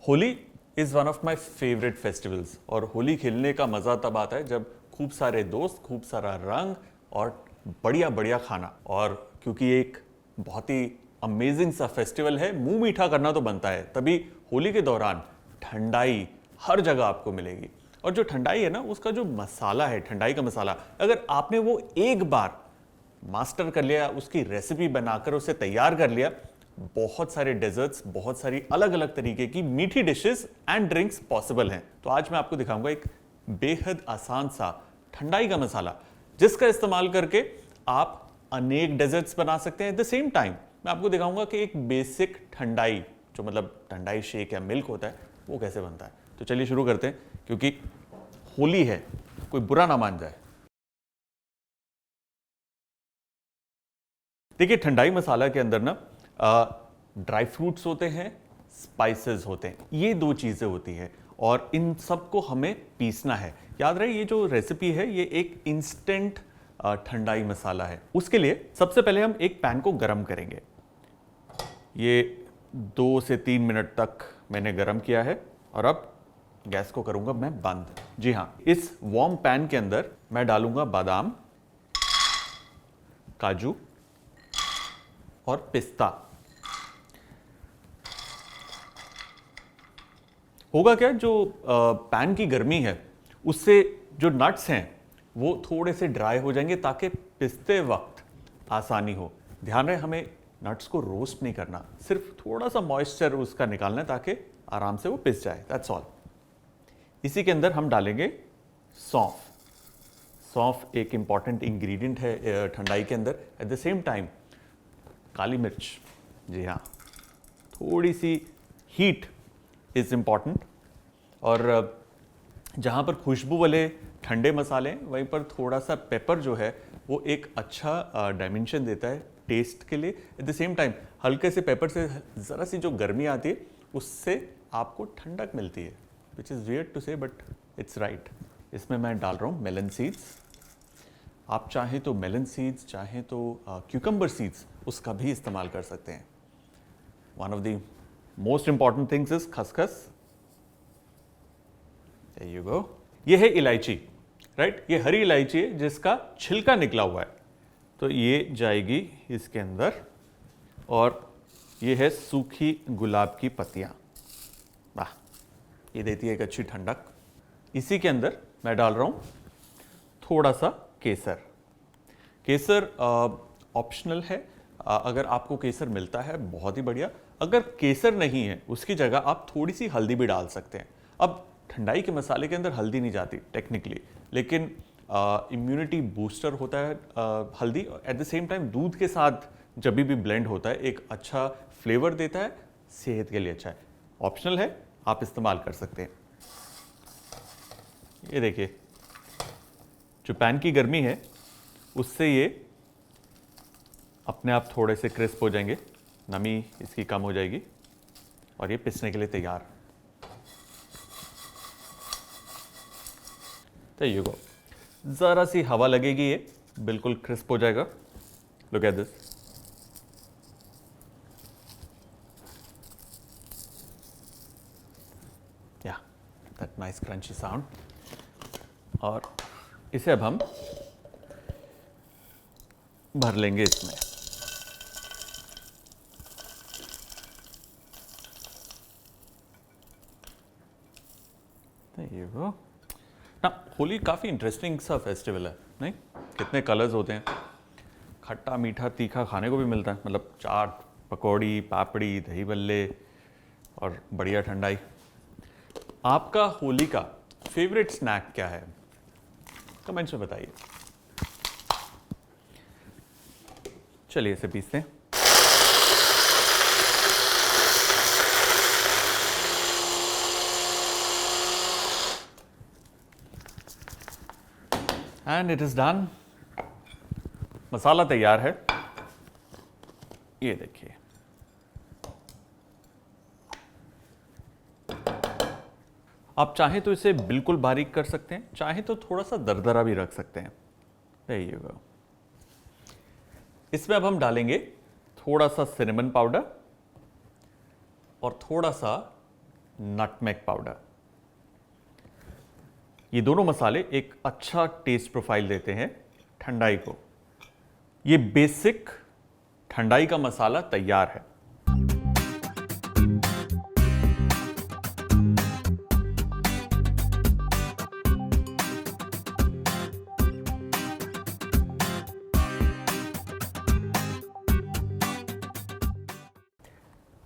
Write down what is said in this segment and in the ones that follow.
Holi is one of my favourite festivals और होली खेलने का मज़ा तब आता है जब खूब सारे दोस्त, खूब सारा रंग और बढ़िया बढ़िया खाना। और क्योंकि एक बहुत ही अमेजिंग सा फेस्टिवल है, मुंह मीठा करना तो बनता है, तभी होली के दौरान ठंडाई हर जगह आपको मिलेगी। और जो ठंडाई है ना, उसका जो मसाला है, ठंडाई का मसाला, अगर आपने वो एक बार मास्टर कर लिया, उसकी रेसिपी बनाकर उसे तैयार कर लिया, बहुत सारे डेजर्ट्स, बहुत सारी अलग अलग तरीके की मीठी डिशेस एंड ड्रिंक्स पॉसिबल हैं। तो आज मैं आपको दिखाऊंगा एक बेहद आसान सा ठंडाई का मसाला, जिसका इस्तेमाल करके आप अनेक डेजर्ट्स बना सकते हैं। एट द सेम टाइम मैं आपको दिखाऊंगा कि एक बेसिक ठंडाई, जो मतलब ठंडाई शेक या मिल्क होता है, वो कैसे बनता है। तो चलिए शुरू करते हैं, क्योंकि होली है, कोई बुरा ना मान जाए। देखिए, ठंडाई मसाला के अंदर ना ड्राई फ्रूट्स होते हैं, स्पाइसेस होते हैं, ये दो चीज़ें होती हैं और इन सबको हमें पीसना है। याद रहे, ये जो रेसिपी है ये एक इंस्टेंट ठंडाई मसाला है। उसके लिए सबसे पहले हम एक पैन को गरम करेंगे। ये 2 से 3 मिनट तक मैंने गरम किया है और अब गैस को करूंगा मैं बंद। जी हाँ, इस वार्म पैन के अंदर मैं डालूंगा बादाम, काजू और पिस्ता। होगा क्या, जो पैन की गर्मी है उससे जो नट्स हैं वो थोड़े से ड्राई हो जाएंगे, ताकि पिसते वक्त आसानी हो। ध्यान रहे, हमें नट्स को रोस्ट नहीं करना, सिर्फ थोड़ा सा मॉइस्चर उसका निकालना है ताकि आराम से वो पिस जाए, दैट्स ऑल। इसी के अंदर हम डालेंगे सौंफ। सौंफ एक इंपॉर्टेंट इंग्रेडिएंट है ठंडाई के अंदर। एट द सेम टाइम काली मिर्च, जी हाँ, थोड़ी सी हीट इज़ इम्पॉर्टेंट। और जहाँ पर खुशबू वाले ठंडे मसाले हैं, वहीं पर थोड़ा सा पेपर जो है वो एक अच्छा डायमेंशन देता है टेस्ट के लिए। एट द सेम टाइम हल्के से पेपर से ज़रा सी जो गर्मी आती है, उससे आपको ठंडक मिलती है, विच इज़ वियर्ड टू से बट इट्स राइट। इसमें मैं डाल रहा हूँ मेलन सीड्स। आप चाहें तो मेलन सीड्स, चाहें तो क्यूकम्बर सीड्स, उसका भी इस्तेमाल कर सकते हैं। One of the most important things is खसखस। There you go. ये है इलायची, राइट? ये हरी इलायची है जिसका छिलका निकला हुआ है, तो ये जाएगी इसके अंदर। और ये है सूखी गुलाब की पत्तियां, वाह, ये देती है एक अच्छी ठंडक। इसी के अंदर मैं डाल रहा हूं थोड़ा सा केसर। केसर ऑप्शनल है, अगर आपको केसर मिलता है बहुत ही बढ़िया। अगर केसर नहीं है, उसकी जगह आप थोड़ी सी हल्दी भी डाल सकते हैं। अब ठंडाई के मसाले के अंदर हल्दी नहीं जाती टेक्निकली, लेकिन इम्यूनिटी बूस्टर होता है हल्दी। एट द सेम टाइम दूध के साथ जब भी ब्लेंड होता है, एक अच्छा फ्लेवर देता है, सेहत के लिए अच्छा है। ऑप्शनल है, आप इस्तेमाल कर सकते हैं। ये देखिए, जो पैन की गर्मी है उससे ये अपने आप थोड़े से क्रिस्प हो जाएंगे, नमी इसकी कम हो जाएगी और ये पिसने के लिए तैयार। There you go. जरा सी हवा लगेगी, ये बिल्कुल क्रिस्प हो जाएगा। Look at this. Yeah, that nice crunchy sound. और इसे अब हम भर लेंगे इसमें। There you go. ना, होली काफ़ी इंटरेस्टिंग सा फेस्टिवल है, नहीं? कितने कलर्स होते हैं, खट्टा मीठा तीखा खाने को भी मिलता है, मतलब चाट, पकौड़ी, पापड़ी, दही बल्ले और बढ़िया ठंडाई। आपका होली का फेवरेट स्नैक क्या है? कमेंट्स में बताइए। चलिए इसे पीसते हैं। And it is done. मसाला तैयार है, ये देखिए। आप चाहें तो इसे बिल्कुल बारीक कर सकते हैं, चाहें तो थोड़ा सा दरदरा भी रख सकते हैं। There you go. इसमें अब हम डालेंगे थोड़ा सा सिनेमन पाउडर और थोड़ा सा नटमेग पाउडर। ये दोनों मसाले एक अच्छा टेस्ट प्रोफाइल देते हैं ठंडाई को। ये बेसिक ठंडाई का मसाला तैयार है।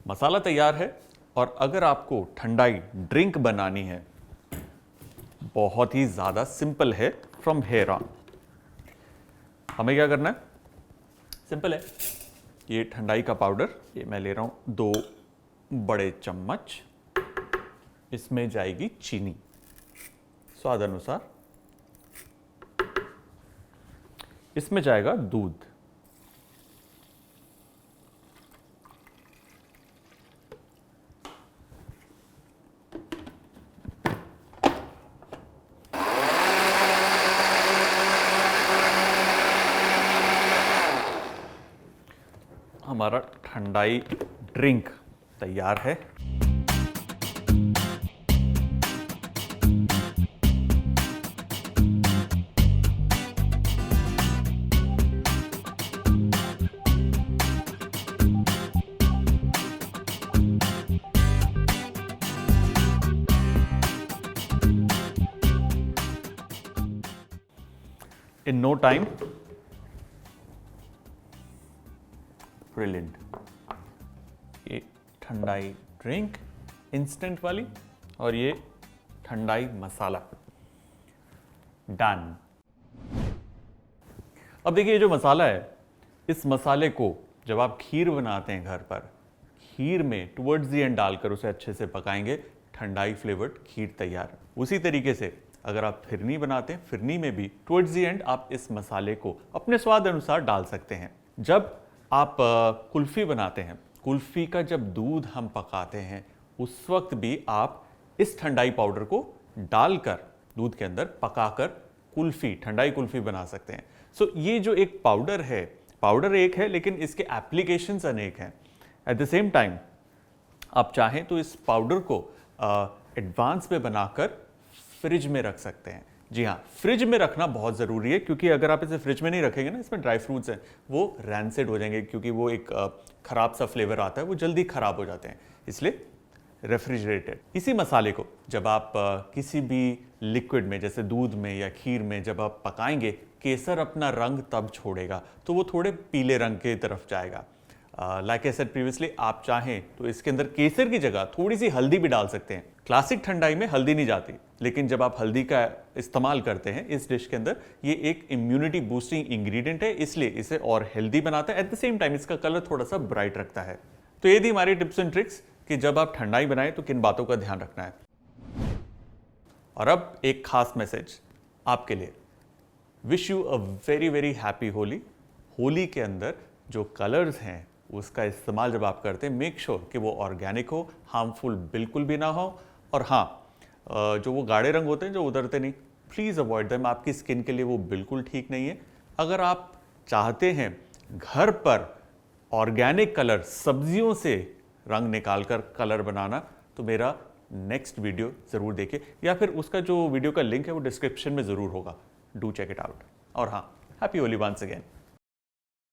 मसाला तैयार है और अगर आपको ठंडाई ड्रिंक बनानी है, बहुत ही ज्यादा सिंपल है। फ्रॉम हेयर ऑन हमें क्या करना है, सिंपल है। ये ठंडाई का पाउडर, ये मैं ले रहा हूं 2 बड़े चम्मच। इसमें जाएगी चीनी स्वाद अनुसार। इसमें जाएगा दूध। हमारा ठंडाई ड्रिंक तैयार है। In no time, brilliant. ये ठंडाई ड्रिंक इंस्टेंट वाली और ये ठंडाई मसाला डन। अब देखिए ये जो मसाला है, इस मसाले को जब आप खीर बनाते हैं घर पर, खीर में टुवर्ड्स दी एंड डालकर उसे अच्छे से पकाएंगे, ठंडाई फ्लेवर्ड खीर तैयार। उसी तरीके से अगर आप फिरनी बनाते हैं, फिरनी में भी टुवर्ड्स दी एंड आप इस मसाले को अपने स्वाद अनुसार डाल सकते हैं। जब आप कुल्फ़ी बनाते हैं, कुल्फ़ी का जब दूध हम पकाते हैं, उस वक्त भी आप इस ठंडाई पाउडर को डालकर दूध के अंदर पकाकर कुल्फ़ी, ठंडाई कुल्फ़ी बना सकते हैं। सो ये जो एक पाउडर है, पाउडर एक है लेकिन इसके एप्लीकेशंस अनेक हैं। एट द सेम टाइम आप चाहें तो इस पाउडर को एडवांस में बनाकर फ्रिज में रख सकते हैं। जी हाँ, फ्रिज में रखना बहुत ज़रूरी है, क्योंकि अगर आप इसे फ्रिज में नहीं रखेंगे ना, इसमें ड्राई फ्रूट्स हैं, वो रैंसिड हो जाएंगे, क्योंकि वो एक ख़राब सा फ्लेवर आता है, वो जल्दी ख़राब हो जाते हैं, इसलिए रेफ्रिजरेटेड। इसी मसाले को जब आप किसी भी लिक्विड में, जैसे दूध में या खीर में जब आप पकाएंगे, केसर अपना रंग तब छोड़ेगा तो वो थोड़े पीले रंग की तरफ जाएगा। लाइक आई सेड प्रीवियसली, आप चाहें तो इसके अंदर केसर की जगह थोड़ी सी हल्दी भी डाल सकते हैं। क्लासिक ठंडाई में हल्दी नहीं जाती, लेकिन जब आप हल्दी का इस्तेमाल करते हैं इस डिश के अंदर, ये एक इम्यूनिटी बूस्टिंग इंग्रेडिएंट है, इसलिए इसे और हेल्दी बनाता है। एट द सेम टाइम इसका कलर थोड़ा सा ब्राइट रखता है। तो ये थी हमारी टिप्स एंड ट्रिक्स कि जब आप ठंडाई बनाएं तो किन बातों का ध्यान रखना है। और अब एक खास मैसेज आपके लिए। Wish you a very very happy Holi. Holi के अंदर जो कलर्स हैं उसका इस्तेमाल जब आप करते हैं, मेक श्योर कि वो ऑर्गेनिक हो, हार्मफुल बिल्कुल भी ना हो। और हाँ, जो वो गाढ़े रंग होते हैं जो उतरते नहीं, प्लीज़ अवॉइड देम, आपकी स्किन के लिए वो बिल्कुल ठीक नहीं है। अगर आप चाहते हैं घर पर ऑर्गेनिक कलर, सब्जियों से रंग निकालकर कलर बनाना, तो मेरा नेक्स्ट वीडियो ज़रूर देखिए, या फिर उसका जो वीडियो का लिंक है वो डिस्क्रिप्शन में ज़रूर होगा। Do check it out. और हाँ, हैप्पी होली वंस अगेन।